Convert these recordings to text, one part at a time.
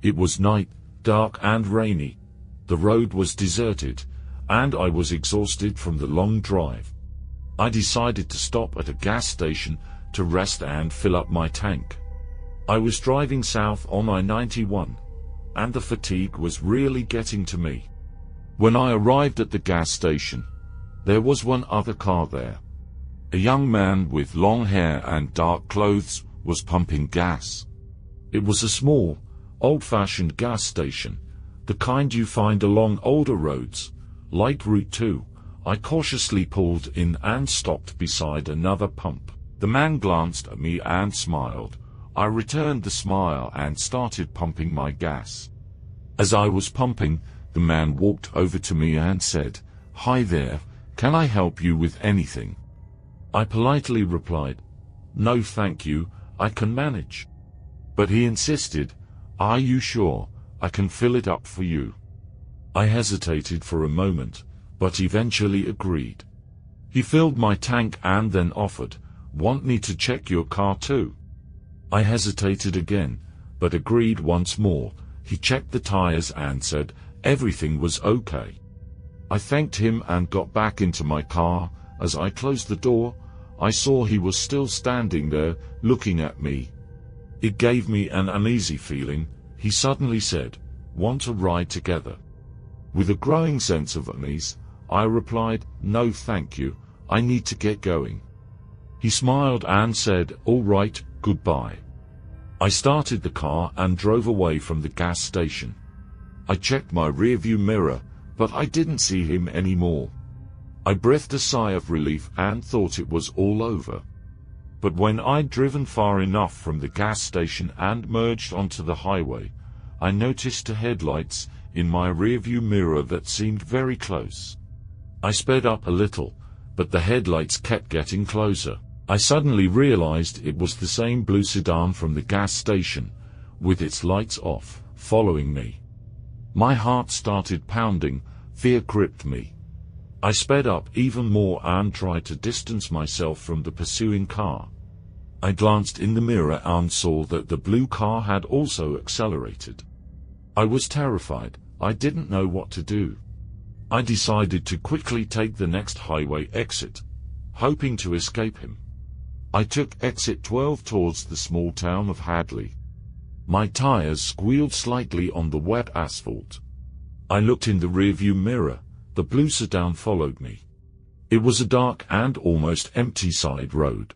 It was night, dark and rainy. The road was deserted, and I was exhausted from the long drive. I decided to stop at a gas station to rest and fill up my tank. I was driving south on I-91, and the fatigue was really getting to me. When I arrived at the gas station, there was one other car there. A young man with long hair and dark clothes was pumping gas. It was a small, old-fashioned gas station, the kind you find along older roads, like Route 2. I cautiously pulled in and stopped beside another pump. The man glanced at me and smiled. I returned the smile and started pumping my gas. As I was pumping, the man walked over to me and said, "Hi there, can I help you with anything?" I politely replied, "No thank you, I can manage." But he insisted, "Are you sure? I can fill it up for you." I hesitated for a moment, but eventually agreed. He filled my tank and then offered, "Want me to check your car too?" I hesitated again, but agreed once more. He checked the tires and said everything was okay. I thanked him and got back into my car. As I closed the door, I saw he was still standing there, looking at me. It gave me an uneasy feeling. He suddenly said, "Want a ride together?" With a growing sense of unease, I replied, "No thank you, I need to get going." He smiled and said, "All right, goodbye." I started the car and drove away from the gas station. I checked my rearview mirror, but I didn't see him anymore. I breathed a sigh of relief and thought it was all over. But when I'd driven far enough from the gas station and merged onto the highway, I noticed the headlights in my rearview mirror that seemed very close. I sped up a little, but the headlights kept getting closer. I suddenly realized it was the same blue sedan from the gas station, with its lights off, following me. My heart started pounding, fear gripped me. I sped up even more and tried to distance myself from the pursuing car. I glanced in the mirror and saw that the blue car had also accelerated. I was terrified. I didn't know what to do. I decided to quickly take the next highway exit, hoping to escape him. I took exit 12 towards the small town of Hadley. My tires squealed slightly on the wet asphalt. I looked in the rearview mirror. The blue sedan followed me. It was a dark and almost empty side road.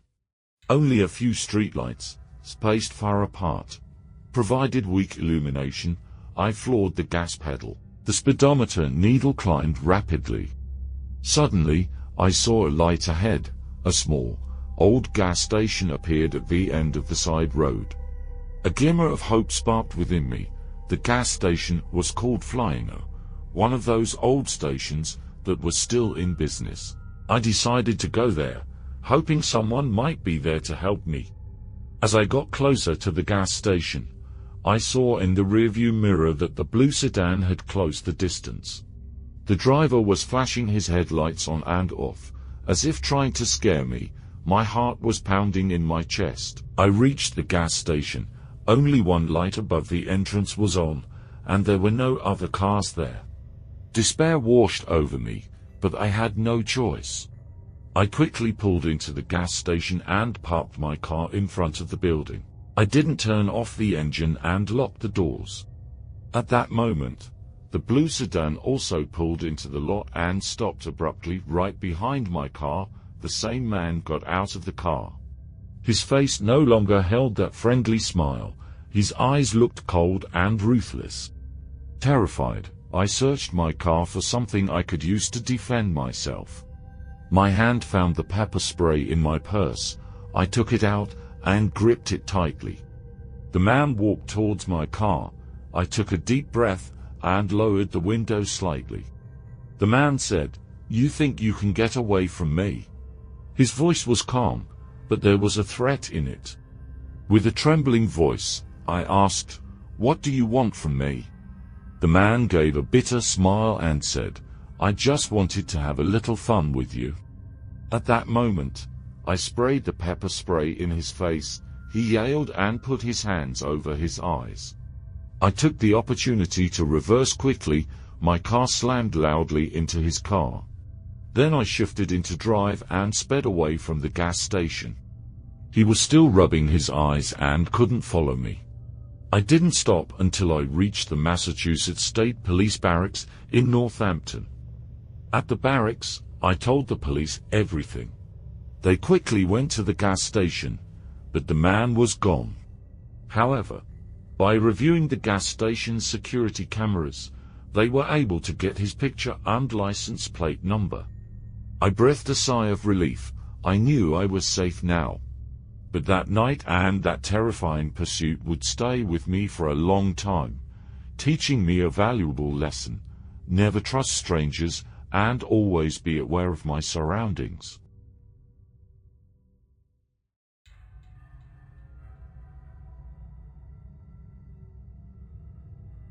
Only a few streetlights, spaced far apart, provided weak illumination. I floored the gas pedal. The speedometer needle climbed rapidly. Suddenly, I saw a light ahead. A small, old gas station appeared at the end of the side road. A glimmer of hope sparked within me. The gas station was called Flying O, one of those old stations that was still in business. I decided to go there, hoping someone might be there to help me. As I got closer to the gas station, I saw in the rearview mirror that the blue sedan had closed the distance. The driver was flashing his headlights on and off, as if trying to scare me. My heart was pounding in my chest. I reached the gas station. Only one light above the entrance was on, and there were no other cars there. Despair washed over me, but I had no choice. I quickly pulled into the gas station and parked my car in front of the building. I didn't turn off the engine and locked the doors. At that moment, the blue sedan also pulled into the lot and stopped abruptly right behind my car. The same man got out of the car. His face no longer held that friendly smile. His eyes looked cold and ruthless. Terrified, I searched my car for something I could use to defend myself. My hand found the pepper spray in my purse. I took it out and gripped it tightly. The man walked towards my car. I took a deep breath and lowered the window slightly. The man said, "You think you can get away from me?" His voice was calm, but there was a threat in it. With a trembling voice, I asked, "What do you want from me?" The man gave a bitter smile and said, "I just wanted to have a little fun with you." At that moment, I sprayed the pepper spray in his face. He yelled and put his hands over his eyes. I took the opportunity to reverse quickly. My car slammed loudly into his car. Then I shifted into drive and sped away from the gas station. He was still rubbing his eyes and couldn't follow me. I didn't stop until I reached the Massachusetts State Police Barracks in Northampton. At the barracks, I told the police everything. They quickly went to the gas station, but the man was gone. However, by reviewing the gas station's security cameras, they were able to get his picture and license plate number. I breathed a sigh of relief. I knew I was safe now. But that night and that terrifying pursuit would stay with me for a long time, teaching me a valuable lesson: never trust strangers and always be aware of my surroundings.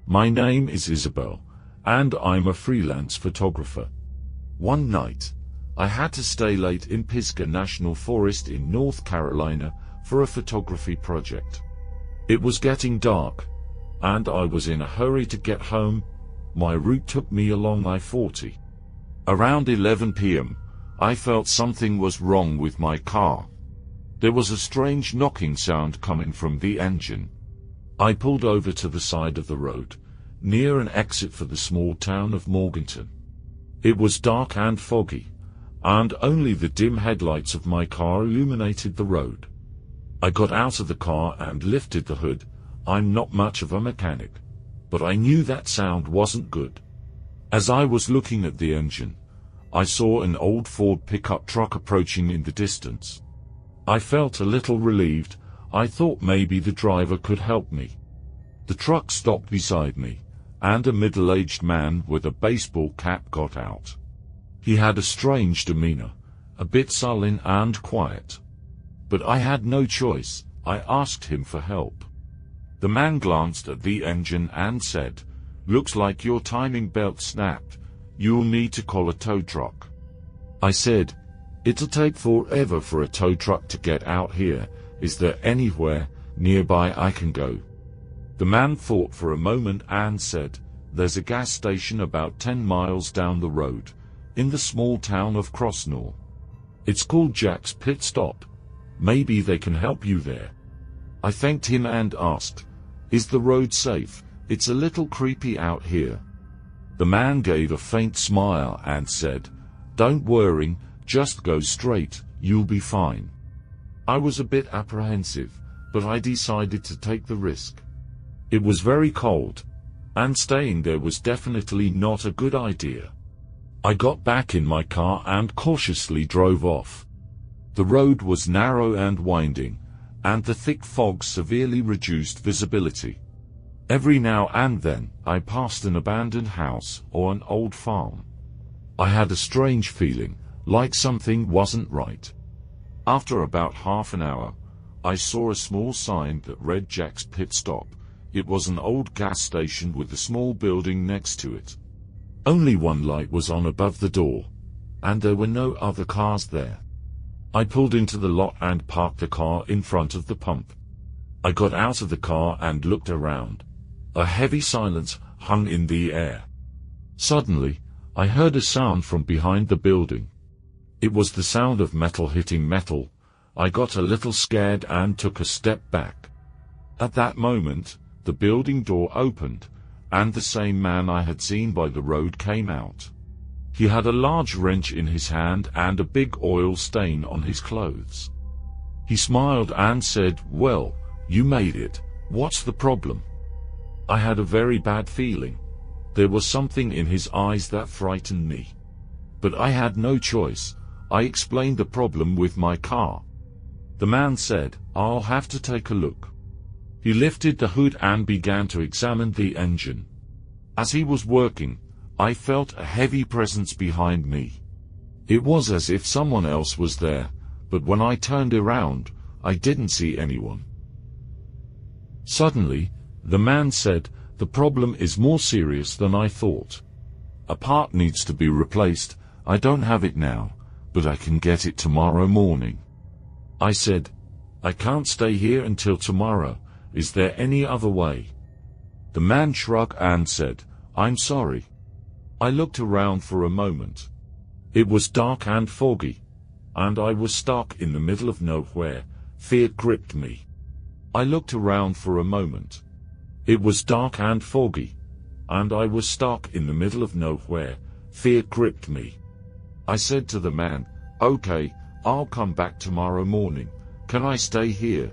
My name is Isabel, and I'm a freelance photographer. One night, I had to stay late in Pisgah National Forest in North Carolina for a photography project. It was getting dark, and I was in a hurry to get home. My route took me along I-40. Around 11 p.m., I felt something was wrong with my car. There was a strange knocking sound coming from the engine. I pulled over to the side of the road, near an exit for the small town of Morganton. It was dark and foggy, and only the dim headlights of my car illuminated the road. I got out of the car and lifted the hood. I'm not much of a mechanic, but I knew that sound wasn't good. As I was looking at the engine, I saw an old Ford pickup truck approaching in the distance. I felt a little relieved. I thought maybe the driver could help me. The truck stopped beside me, and a middle-aged man with a baseball cap got out. He had a strange demeanor, a bit sullen and quiet. But I had no choice. I asked him for help. The man glanced at the engine and said, "Looks like your timing belt snapped. You'll need to call a tow truck." I said, "It'll take forever for a tow truck to get out here. Is there anywhere nearby I can go?" The man thought for a moment and said, "There's a gas station about 10 miles down the road, in the small town of Crossnall. It's called Jack's Pit Stop. Maybe they can help you there." I thanked him and asked, "Is the road safe? It's a little creepy out here." The man gave a faint smile and said, "Don't worry, just go straight, you'll be fine." I was a bit apprehensive, but I decided to take the risk. It was very cold, and staying there was definitely not a good idea. I got back in my car and cautiously drove off. The road was narrow and winding, and the thick fog severely reduced visibility. Every now and then, I passed an abandoned house or an old farm. I had a strange feeling, like something wasn't right. After about half an hour, I saw a small sign that read Jack's Pit Stop. It was an old gas station with a small building next to it. Only one light was on above the door, and there were no other cars there. I pulled into the lot and parked the car in front of the pump. I got out of the car and looked around. A heavy silence hung in the air. Suddenly, I heard a sound from behind the building. It was the sound of metal hitting metal. I got a little scared and took a step back. At that moment, the building door opened, and the same man I had seen by the road came out. He had a large wrench in his hand and a big oil stain on his clothes. He smiled and said, "Well, you made it. What's the problem?" I had a very bad feeling. There was something in his eyes that frightened me. But I had no choice. I explained the problem with my car. The man said, "I'll have to take a look." He lifted the hood and began to examine the engine. As he was working, I felt a heavy presence behind me. It was as if someone else was there, but when I turned around, I didn't see anyone. Suddenly, the man said, "The problem is more serious than I thought. A part needs to be replaced. I don't have it now, but I can get it tomorrow morning." I said, "I can't stay here until tomorrow. Is there any other way?" The man shrugged and said, "I'm sorry." I looked around for a moment. It was dark and foggy, and I was stuck in the middle of nowhere. Fear gripped me. I looked around for a moment. It was dark and foggy, and I was stuck in the middle of nowhere. Fear gripped me. I said to the man, "Okay, I'll come back tomorrow morning. Can I stay here?"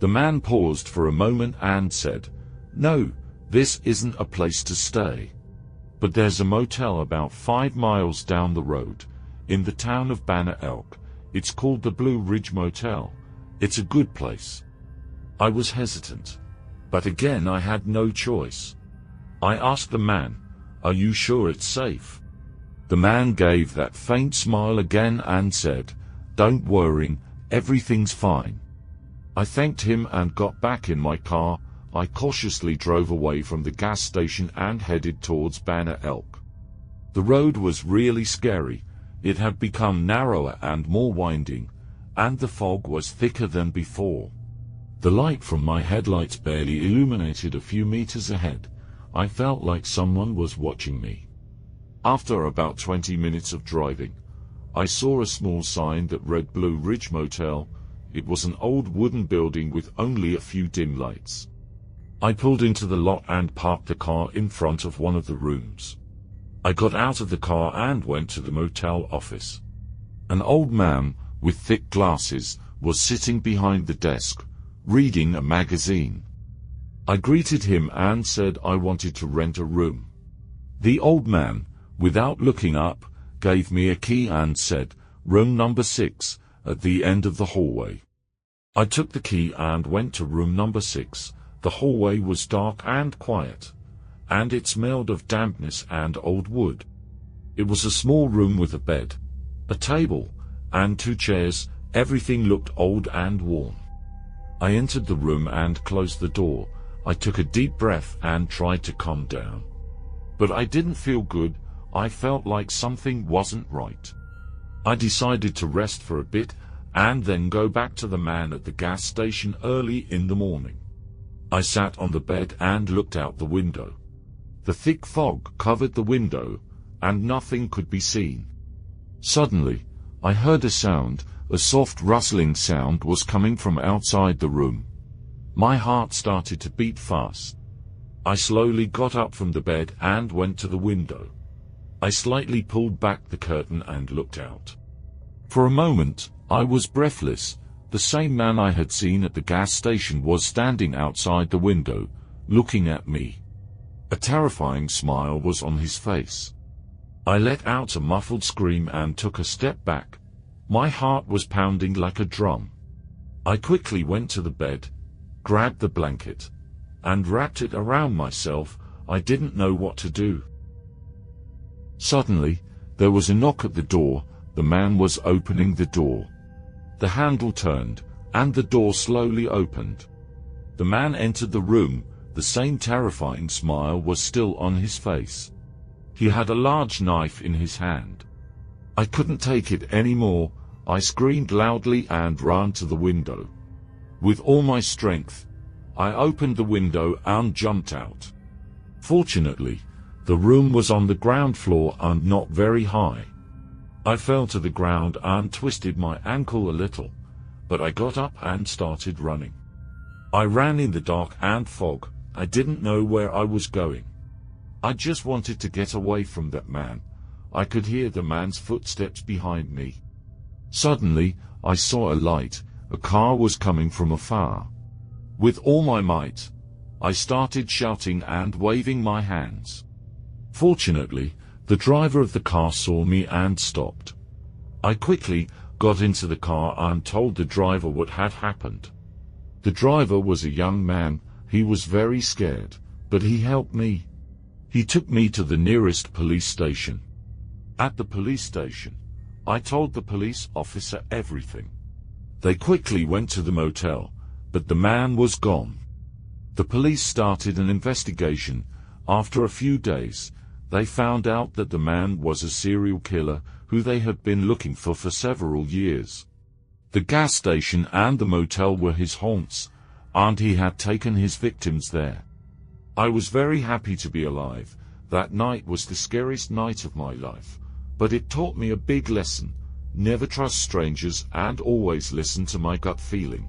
The man paused for a moment and said, "No, this isn't a place to stay. But there's a motel about 5 miles down the road, in the town of Banner Elk. It's called the Blue Ridge Motel. It's a good place." I was hesitant, but again I had no choice. I asked the man, "Are you sure it's safe?" The man gave that faint smile again and said, "Don't worry, everything's fine." I thanked him and got back in my car. I cautiously drove away from the gas station and headed towards Banner Elk. The road was really scary. It had become narrower and more winding, and the fog was thicker than before. The light from my headlights barely illuminated a few meters ahead. I felt like someone was watching me. After about 20 minutes of driving, I saw a small sign that read Blue Ridge Motel. It was an old wooden building with only a few dim lights. I pulled into the lot and parked the car in front of one of the rooms. I got out of the car and went to the motel office. An old man with thick glasses was sitting behind the desk, reading a magazine. I greeted him and said I wanted to rent a room. The old man, without looking up, gave me a key and said, "Room number 6, at the end of the hallway." I took the key and went to room number 6. The hallway was dark and quiet, and it smelled of dampness and old wood. It was a small room with a bed, a table, and 2 chairs. Everything looked old and worn. I entered the room and closed the door. I took a deep breath and tried to calm down. But I didn't feel good. I felt like something wasn't right. I decided to rest for a bit and then go back to the man at the gas station early in the morning. I sat on the bed and looked out the window. The thick fog covered the window, and nothing could be seen. Suddenly, I heard a sound. A soft rustling sound was coming from outside the room. My heart started to beat fast. I slowly got up from the bed and went to the window. I slightly pulled back the curtain and looked out. For a moment, I was breathless. The same man I had seen at the gas station was standing outside the window, looking at me. A terrifying smile was on his face. I let out a muffled scream and took a step back. My heart was pounding like a drum. I quickly went to the bed, grabbed the blanket, and wrapped it around myself. I didn't know what to do. Suddenly, there was a knock at the door. The man was opening the door. The handle turned, and the door slowly opened. The man entered the room. The same terrifying smile was still on his face. He had a large knife in his hand. I couldn't take it anymore. I screamed loudly and ran to the window. With all my strength, I opened the window and jumped out. Fortunately, the room was on the ground floor and not very high. I fell to the ground and twisted my ankle a little, but I got up and started running. I ran in the dark and fog. I didn't know where I was going. I just wanted to get away from that man. I could hear the man's footsteps behind me. Suddenly, I saw a light. A car was coming from afar. With all my might, I started shouting and waving my hands. Fortunately, the driver of the car saw me and stopped. I quickly got into the car and told the driver what had happened. The driver was a young man. He was very scared, but he helped me. He took me to the nearest police station. At the police station, I told the police officer everything. They quickly went to the motel, but the man was gone. The police started an investigation. After a few days, they found out that the man was a serial killer who they had been looking for several years. The gas station and the motel were his haunts, and he had taken his victims there. I was very happy to be alive. That night was the scariest night of my life, but it taught me a big lesson: never trust strangers and always listen to my gut feeling.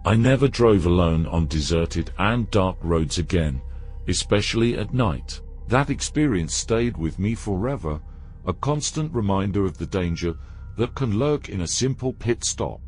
I never drove alone on deserted and dark roads again, especially at night. That experience stayed with me forever, a constant reminder of the danger that can lurk in a simple pit stop.